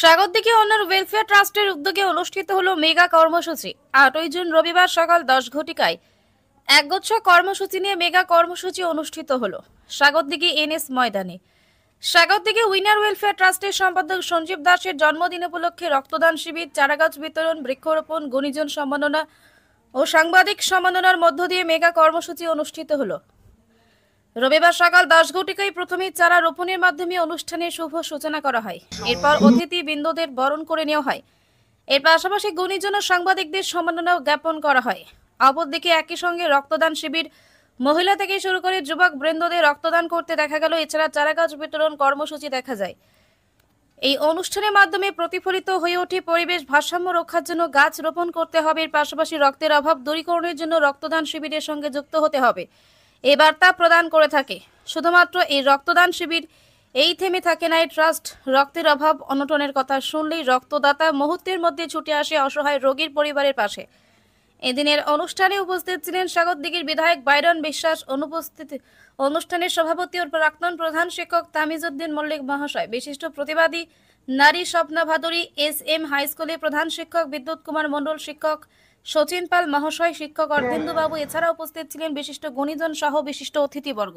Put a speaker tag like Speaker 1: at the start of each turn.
Speaker 1: স্বাগতিক অন্যান্য ওয়েলফেয়ার ট্রাস্টের উদ্যোগে অনুষ্ঠিত হলো মেগা কর্মসূচি। 8ই জুন রবিবার সকাল 10 ঘটিকায় একগুচ্ছ কর্মসূচি নিয়ে মেগা কর্মসূচি অনুষ্ঠিত হলো স্বাগতিকি এনএস ময়দানে। স্বাগতিকি উইনার ওয়েলফেয়ার ট্রাস্টের সম্পাদক সঞ্জীব দাসের জন্মদিন উপলক্ষে রক্তদান শিবির, চারাগাছ বিতরণ, বৃক্ষরোপণ, গুণীজন সম্মাননা ও সাংবাদিক সম্মাননার মধ্য দিয়ে মেগা কর্মসূচি অনুষ্ঠিত হলো। রবিবার সকাল 10 ঘটিকায় প্রথমেই চারা রোপণের মাধ্যমে অনুষ্ঠানের শুভ সূচনা করা হয়। এরপর অতিথি বৃন্দদের বরণ করে নেওয়া হয়। এর পাশাপাশি গুণীজন ও সাংবাদিকদের সম্মাননাও জ্ঞাপন করা হয়। অপরদিকে একই সঙ্গে রক্তদান শিবির, মহিলা থেকে শুরু করে যুবক বৃন্দদের রক্তদান করতে দেখা গেল। এছাড়া চারাগাছ বিতরণ কর্মসূচি দেখা যায়। এই অনুষ্ঠানের মাধ্যমে প্রতিফলিত হয়ে ওঠে পরিবেশ ভারসাম্য রক্ষার জন্য গাছ রোপণ করতে হবে, এর পাশাপাশি রক্তের অভাব দূরীকরণের জন্য রক্তদান শিবিরের সঙ্গে যুক্ত হতে হবে এই বার্তা প্রদান করে থাকে। শুধুমাত্র এই রক্তদান শিবির এই থেমে থাকে না। এই ট্রাস্ট রক্তের অভাব অনটনের কথা শুনলেই রক্তদাতা মুহূর্তের মধ্যে ছুটে আসে অসহায় রোগীর পরিবারের পাশে। এদিনের অনুষ্ঠানে উপস্থিত ছিলেন স্বাগতিকির বিধায়ক বাইরন বিশ্বাস, অনুপস্থিত অনুষ্ঠানের সভাপতি ও প্রাক্তন প্রধান শিক্ষক তামিজউদ্দিন মল্লিক মহাশয়, বিশিষ্ট প্রতিবাদী নারী স্বপ্না ভাদুরী, এস.এম. হাই স্কুলের প্রধান শিক্ষক বিদ্যুৎ কুমার মণ্ডল, শিক্ষক শচীন পাল মহাশয়, শিক্ষক অর্ধেন্দু বাবু। এছাড়া উপস্থিত ছিলেন বিশিষ্ট গুণীজন সহ বিশিষ্ট অতিথিবর্গ।